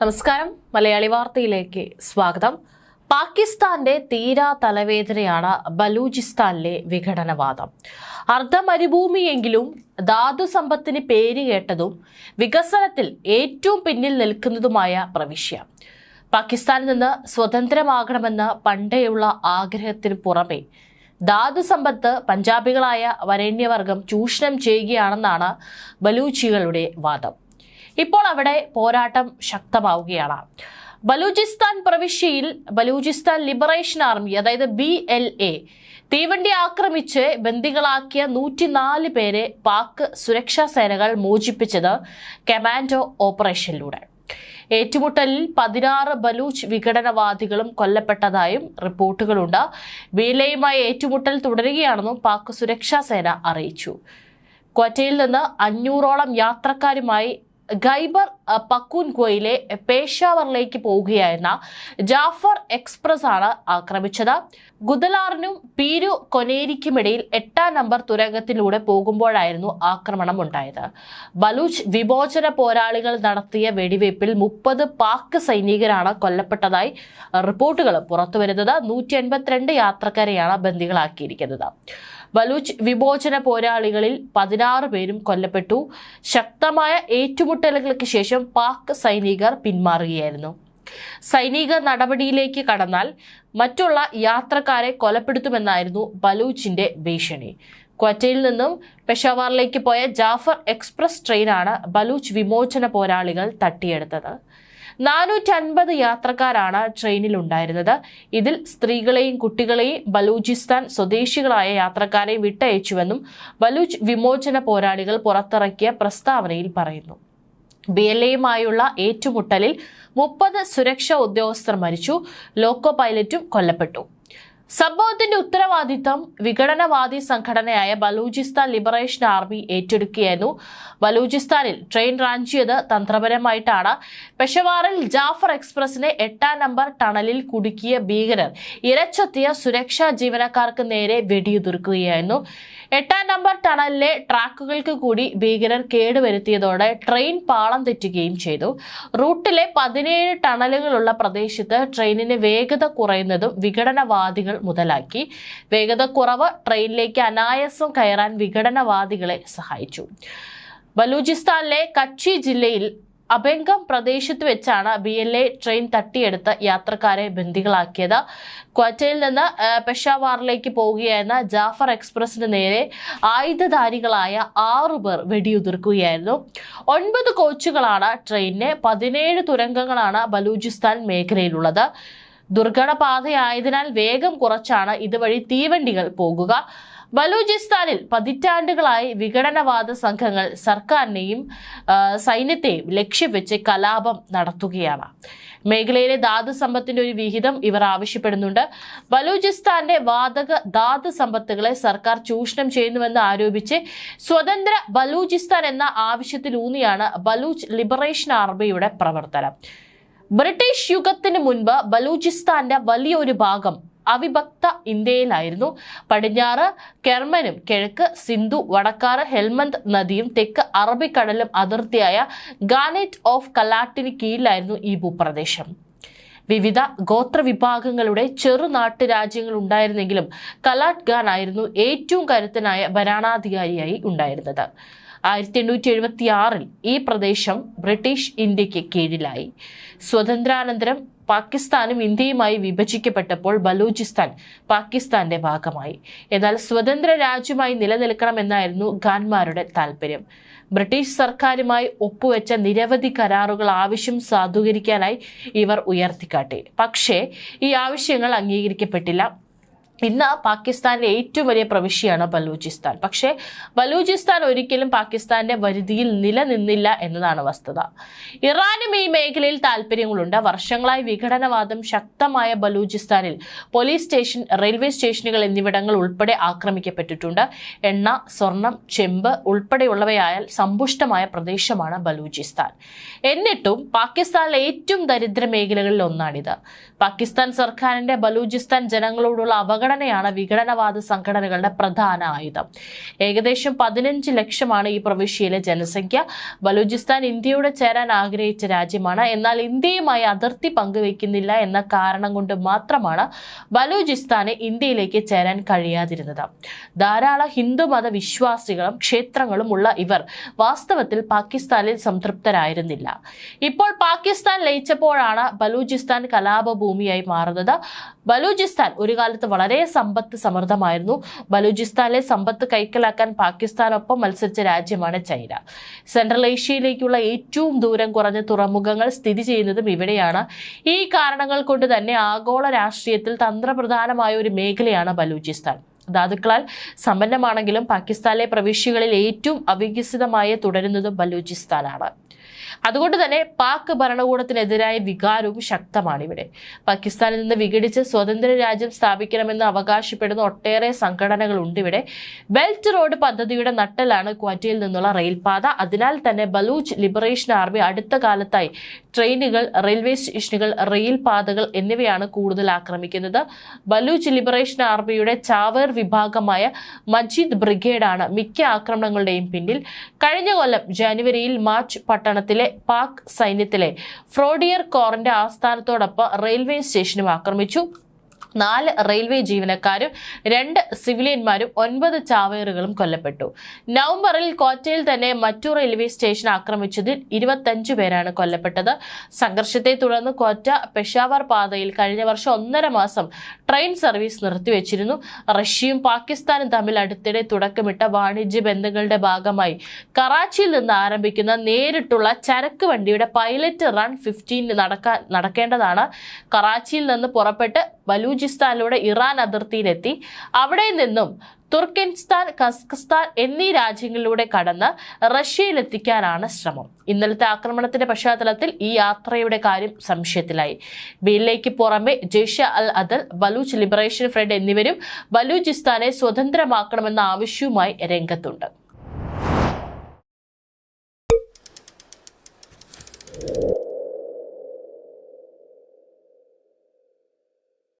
നമസ്കാരം. മലയാളി വാർത്തയിലേക്ക് സ്വാഗതം. പാകിസ്ഥാന്റെ തീരാ തലവേദനയാണ് ബലൂചിസ്ഥാനിലെ വിഘടനവാദം. അർദ്ധമരുഭൂമിയെങ്കിലും ധാതു സമ്പത്തിന് പേരുകേട്ടതും വികസനത്തിൽ ഏറ്റവും പിന്നിൽ നിൽക്കുന്നതുമായ പ്രവിശ്യ. പാകിസ്ഥാനിൽ നിന്ന് സ്വതന്ത്രമാകണമെന്ന പണ്ടേയുള്ള ആഗ്രഹത്തിന് പുറമെ ധാതു സമ്പത്ത് പഞ്ചാബികളായ വരേണ്യവർഗം ചൂഷണം ചെയ്യുകയാണെന്നാണ് ബലൂച്ചികളുടെ വാദം. ഇപ്പോൾ അവിടെ പോരാട്ടം ശക്തമാവുകയാണ്. ബലൂചിസ്ഥാൻ പ്രവിശ്യയിൽ ബലൂചിസ്ഥാൻ ലിബറേഷൻ ആർമി അതായത് BLA തീവണ്ടി ആക്രമിച്ച് ബന്ദികളാക്കിയ 104 പേരെ പാക് സുരക്ഷാ സേനകൾ മോചിപ്പിച്ചത് കമാൻഡോ ഓപ്പറേഷനിലൂടെ. ഏറ്റുമുട്ടലിൽ 16 ബലൂച്ച് വിഘടനവാദികളും കൊല്ലപ്പെട്ടതായും റിപ്പോർട്ടുകളുണ്ട്. BLAയുമായി ഏറ്റുമുട്ടൽ തുടരുകയാണെന്നും പാക് സുരക്ഷാ സേന അറിയിച്ചു. ക്വറ്റയിൽ നിന്ന് 500ഓളം യാത്രക്കാരുമായി ഖൈബർ പക്തൂൺഖ്വയിലെ പേഷാവറിലേക്ക് പോവുകയായിരുന്ന ജാഫർ എക്സ്പ്രസ് ആണ് ആക്രമിച്ചത്. ഗുദലാറിനും പീരു കൊനേരിക്കുമിടയിൽ 8ാം നമ്പർ തുരങ്കത്തിലൂടെ പോകുമ്പോഴായിരുന്നു ആക്രമണം ഉണ്ടായത്. ബലൂച്ച് വിമോചന പോരാളികൾ നടത്തിയ വെടിവയ്പിൽ 30 പാക് സൈനികരാണ് കൊല്ലപ്പെട്ടതായി റിപ്പോർട്ടുകൾ പുറത്തുവരുന്നത്. 182 യാത്രക്കാരെയാണ് ബന്ദികളാക്കിയിരിക്കുന്നത്. ബലൂച്ച് വിമോചന പോരാളികളിൽ 16 പേരും കൊല്ലപ്പെട്ടു. ശക്തമായ ഏറ്റുമുട്ടലുകൾക്ക് ശേഷം പാക് സൈനികർ പിന്മാറുകയായിരുന്നു. സൈനിക നടപടിയിലേക്ക് കടന്നാൽ മറ്റുള്ള യാത്രക്കാരെ കൊലപ്പെടുത്തുമെന്നായിരുന്നു ബലൂച്ചിന്റെ ഭീഷണി. ക്വറ്റയിൽ നിന്നും പെഷവാറിലേക്ക് പോയ ജാഫർ എക്സ്പ്രസ് ട്രെയിനാണ് ബലൂച്ച് വിമോചന പോരാളികൾ തട്ടിയെടുത്തത്. 450 യാത്രക്കാരാണ് ട്രെയിനിൽ ഉണ്ടായിരുന്നത്. ഇതിൽ സ്ത്രീകളെയും കുട്ടികളെയും ബലൂചിസ്ഥാൻ സ്വദേശികളായ യാത്രക്കാരെയും വിട്ടയച്ചുവെന്നും ബലൂച്ച് വിമോചന പോരാളികൾ പുറത്തിറക്കിയ പ്രസ്താവനയിൽ പറയുന്നു. BLAയുമായുള്ള ഏറ്റുമുട്ടലിൽ 30 സുരക്ഷാ ഉദ്യോഗസ്ഥർ മരിച്ചു. ലോക്കോ പൈലറ്റും കൊല്ലപ്പെട്ടു. സംഭവത്തിന്റെ ഉത്തരവാദിത്തം വിഘടനവാദി സംഘടനയായ ബലൂചിസ്ഥാൻ ലിബറേഷൻ ആർമി ഏറ്റെടുക്കുകയായിരുന്നു. ബലൂചിസ്ഥാനിൽ ട്രെയിൻ റാഞ്ചിയത് തന്ത്രപരമായിട്ടാണ്. പെഷവാറിൽ ജാഫർ എക്സ്പ്രസിനെ 8ാം നമ്പർ ടണലിൽ കുടുക്കിയ ഭീകരർ ഇരച്ചെത്തിയ സുരക്ഷാ ജീവനക്കാർക്ക് നേരെ വെടിയുതിർക്കുകയായിരുന്നു. 8ാം നമ്പർ ടണലിലെ ട്രാക്കുകൾക്ക് കൂടി ഭീകരർ കേടുവരുത്തിയതോടെ ട്രെയിൻ പാളം തെറ്റുകയും ചെയ്തു. റൂട്ടിലെ 17 ടണലുകളുള്ള പ്രദേശത്ത് ട്രെയിനിന് വേഗത കുറയുന്നതും വിഘടനവാദികൾ മുതലാക്കി. വേഗത കുറവ് ട്രെയിനിലേക്ക് അനായാസം കയറാൻ വിഘടനവാദികളെ സഹായിച്ചു. ബലൂചിസ്ഥാനിലെ കച്ചി ജില്ലയിൽ അബെങ്കം പ്രദേശത്ത് വെച്ചാണ് BLA ട്രെയിൻ തട്ടിയെടുത്ത് യാത്രക്കാരെ ബന്ദികളാക്കിയത്. ക്വറ്റയിൽ നിന്ന് പെഷാവാറിലേക്ക് പോവുകയായിരുന്ന ജാഫർ എക്സ്പ്രസിന് നേരെ ആയുധധാരികളായ 6 പേർ വെടിയുതിർക്കുകയായിരുന്നു. 9 കോച്ചുകളാണ് ട്രെയിനിന്. 17 തുരങ്കങ്ങളാണ് ബലൂചിസ്ഥാൻ മേഖലയിലുള്ളത്. ദുർഘട പാതയായതിനാൽ വേഗം കുറച്ചാണ് ഇതുവഴി തീവണ്ടികൾ പോകുക. ബലൂചിസ്ഥാനിൽ പതിറ്റാണ്ടുകളായി വിഘടനവാദ സംഘങ്ങൾ സർക്കാരിനെയും സൈന്യത്തെയും ലക്ഷ്യം വെച്ച് കലാപം നടത്തുകയാണ്. മേഖലയിലെ ധാതു സമ്പത്തിന്റെ ഒരു വിഹിതം ഇവർ ആവശ്യപ്പെടുന്നുണ്ട്. ബലൂചിസ്ഥാന്റെ വാതക ധാതു സമ്പത്തുകളെ സർക്കാർ ചൂഷണം ചെയ്യുന്നുവെന്ന് ആരോപിച്ച് സ്വതന്ത്ര ബലൂചിസ്ഥാൻ എന്ന ആവശ്യത്തിലൂന്നിയാണ് ബലൂച്ച് ലിബറേഷൻ ആർമിയുടെ പ്രവർത്തനം. ബ്രിട്ടീഷ് യുഗത്തിന് മുൻപ് ബലൂചിസ്ഥാന്റെ വലിയൊരു ഭാഗം അവിഭക്ത ഇന്ത്യയിലായിരുന്നു. പടിഞ്ഞാറ് കെർമനും കിഴക്ക് സിന്ധു, വടക്കാറ് ഹെൽമന്ദ് നദിയും തെക്ക് അറബിക്കടലും അതിർത്തിയായ ഗാനേറ്റ് ഓഫ് കലാട്ടിന് കീഴിലായിരുന്നു ഈ ഭൂപ്രദേശം. വിവിധ ഗോത്രവിഭാഗങ്ങളുടെ ചെറു നാട്ടുരാജ്യങ്ങൾ ഉണ്ടായിരുന്നെങ്കിലും കലാട്ട് ഖാൻ ആയിരുന്നു ഏറ്റവും കരുത്തനായ ഭരണാധികാരിയായി ഉണ്ടായിരുന്നത്. 1876 ഈ പ്രദേശം ബ്രിട്ടീഷ് ഇന്ത്യക്ക് കീഴിലായി. സ്വതന്ത്രാനന്തരം പാകിസ്ഥാനും ഇന്ത്യയുമായി വിഭജിക്കപ്പെട്ടപ്പോൾ ബലൂചിസ്ഥാൻ പാകിസ്ഥാന്റെ ഭാഗമായി. എന്നാൽ സ്വതന്ത്ര രാജ്യമായി നിലനിൽക്കണമെന്നായിരുന്നു ഖാൻമാരുടെ താല്പര്യം. ബ്രിട്ടീഷ് സർക്കാരുമായി ഒപ്പുവെച്ച നിരവധി കരാറുകൾ ആവശ്യം സാധൂകരിക്കാനായി ഇവർ ഉയർത്തിക്കാട്ടി. പക്ഷേ ഈ ആവശ്യങ്ങൾ അംഗീകരിക്കപ്പെട്ടില്ല. ഇന്ന് പാകിസ്ഥാനിലെ ഏറ്റവും വലിയ പ്രവിശ്യയാണ് ബലൂചിസ്ഥാൻ. പക്ഷേ ബലൂചിസ്ഥാൻ ഒരിക്കലും പാകിസ്ഥാന്റെ പരിധിയിൽ നിലനിന്നില്ല എന്നതാണ് വസ്തുത. ഇറാനും ഈ മേഖലയിൽ താല്പര്യങ്ങളുണ്ട്. വർഷങ്ങളായി വിഘടനവാദം ശക്തമായ ബലൂചിസ്ഥാനിൽ പോലീസ് സ്റ്റേഷൻ, റെയിൽവേ സ്റ്റേഷനുകൾ എന്നിവിടങ്ങൾ ഉൾപ്പെടെ ആക്രമിക്കപ്പെട്ടിട്ടുണ്ട്. എണ്ണ, സ്വർണം, ചെമ്പ് ഉൾപ്പെടെയുള്ളവയാൽ സമ്പുഷ്ടമായ പ്രദേശമാണ് ബലൂചിസ്ഥാൻ. എന്നിട്ടും പാകിസ്ഥാനിലെ ഏറ്റവും ദരിദ്ര മേഖലകളിൽ ഒന്നാണിത്. പാകിസ്ഥാൻ സർക്കാരിന്റെ ബലൂചിസ്ഥാൻ ജനങ്ങളോടുള്ള അവഗണന വിഘടനയാണ് വിഘടനവാദ സംഘടനകളുടെ പ്രധാന ആയുധം. ഏകദേശം 15 ലക്ഷമാണ് ഈ പ്രവിശ്യയിലെ ജനസംഖ്യ. ബലൂചിസ്ഥാൻ ഇന്ത്യയോട് ചേരാൻ ആഗ്രഹിച്ച രാജ്യമാണ്. എന്നാൽ ഇന്ത്യയുമായി അതിർത്തി പങ്കുവയ്ക്കുന്നില്ല എന്ന കാരണം കൊണ്ട് മാത്രമാണ് ബലൂചിസ്ഥാന് ഇന്ത്യയിലേക്ക് ചേരാൻ കഴിയാതിരുന്നത്. ധാരാളം ഹിന്ദുമത വിശ്വാസികളും ക്ഷേത്രങ്ങളും ഉള്ള ഇവർ വാസ്തവത്തിൽ പാകിസ്ഥാനിൽ സംതൃപ്തരായിരുന്നില്ല. ഇപ്പോൾ പാകിസ്ഥാൻ ലയിച്ചപ്പോഴാണ് ബലൂചിസ്ഥാൻ കലാപഭൂമിയായി മാറുന്നത്. ബലൂചിസ്ഥാൻ ഒരു കാലത്ത് വളരെ സമ്പത്ത് സമൃദ്ധമായിരുന്നു. ബലൂചിസ്ഥാനിലെ സമ്പത്ത് കൈക്കലാക്കാൻ പാകിസ്ഥാനൊപ്പം മത്സരിച്ച രാജ്യമാണ് ചൈന. സെൻട്രൽ ഏഷ്യയിലേക്കുള്ള ഏറ്റവും ദൂരം കുറഞ്ഞ തുറമുഖങ്ങൾ സ്ഥിതി ചെയ്യുന്നതും ഇവിടെയാണ്. ഈ കാരണങ്ങൾ കൊണ്ട് തന്നെ ആഗോള രാഷ്ട്രീയത്തിൽ തന്ത്രപ്രധാനമായ ഒരു മേഖലയാണ് ബലൂചിസ്ഥാൻ. ധാതുക്കളാൽ സമ്പന്നമാണെങ്കിലും പാകിസ്ഥാനിലെ പ്രവിശ്യകളിൽ ഏറ്റവും അവികസിതമായി തുടരുന്നത് ബലൂചിസ്ഥാനാണ്. അതുകൊണ്ട് തന്നെ പാക് ഭരണകൂടത്തിനെതിരായ വികാരവും ശക്തമാണ് ഇവിടെ. പാകിസ്ഥാനിൽ നിന്ന് വിഘടിച്ച് സ്വതന്ത്ര രാജ്യം സ്ഥാപിക്കണമെന്ന് അവകാശപ്പെടുന്ന ഒട്ടേറെ സംഘടനകളുണ്ട് ഇവിടെ. ബെൽറ്റ് റോഡ് പദ്ധതിയുടെ നട്ടെല്ലാണ് ക്വാറ്റയിൽ നിന്നുള്ള റെയിൽപാത. അതിനാൽ തന്നെ ബലൂച്ച് ലിബറേഷൻ ആർമി അടുത്ത കാലത്തായി ട്രെയിനുകൾ, റെയിൽവേ സ്റ്റേഷനുകൾ, റെയിൽ പാതകൾ എന്നിവയാണ് കൂടുതൽ ആക്രമിക്കുന്നത്. ബലൂച്ച് ലിബറേഷൻ ആർമിയുടെ ചാവേർ വിഭാഗമായ മജീദ് ബ്രിഗേഡാണ് മിക്ക ആക്രമണങ്ങളുടെയും പിന്നിൽ. കഴിഞ്ഞ കൊല്ലം ജനുവരിയിൽ മാച്ച് പട്ടണത്തിലെ പാക് സൈന്യത്തിലെ ഫ്രോഡിയർ കോറിന്റെ ആസ്ഥാനത്തോടൊപ്പം റെയിൽവേ സ്റ്റേഷനും ആക്രമിച്ചു. 4 റെയിൽവേ ജീവനക്കാരും 2 സിവിലിയന്മാരും 9 ചാവേറുകളും കൊല്ലപ്പെട്ടു. നവംബറിൽ ക്വാറ്റയിൽ തന്നെ മറ്റു റെയിൽവേ സ്റ്റേഷൻ ആക്രമിച്ചതിൽ 25 പേരാണ് കൊല്ലപ്പെട്ടത്. സംഘർഷത്തെ തുടർന്ന് ക്വാറ്റ പെഷാവർ പാതയിൽ കഴിഞ്ഞ വർഷം 1.5 മാസം ട്രെയിൻ സർവീസ് നിർത്തിവെച്ചിരുന്നു. റഷ്യയും പാകിസ്ഥാനും തമ്മിൽ അടുത്തിടെ തുടക്കമിട്ട വാണിജ്യ ബന്ധങ്ങളുടെ ഭാഗമായി കറാച്ചിയിൽ നിന്ന് ആരംഭിക്കുന്ന നേരിട്ടുള്ള ചരക്ക് വണ്ടിയുടെ പൈലറ്റ് റൺ 15 നടക്കേണ്ടതാണ്. കറാച്ചിയിൽ നിന്ന് പുറപ്പെട്ട് ബലൂചിസ്ഥാനിലൂടെ ഇറാൻ അതിർത്തിയിലെത്തി അവിടെ നിന്നും തുർക്കിസ്ഥാൻ, കസഖ്സ്ഥാൻ എന്നീ രാജ്യങ്ങളിലൂടെ കടന്ന് റഷ്യയിലെത്തിക്കാനാണ് ശ്രമം. ഇന്നലത്തെ ആക്രമണത്തിന്റെ പശ്ചാത്തലത്തിൽ ഈ യാത്രയുടെ കാര്യം സംശയത്തിലായി. ബില്ലേക്ക് പുറമെ ജയ്ഷെ അൽ അദൽ, ബലൂച്ച് ലിബറേഷൻ ഫ്രണ്ട് എന്നിവരും ബലൂചിസ്ഥാനെ സ്വതന്ത്രമാക്കണമെന്ന ആവശ്യവുമായി രംഗത്തുണ്ട്.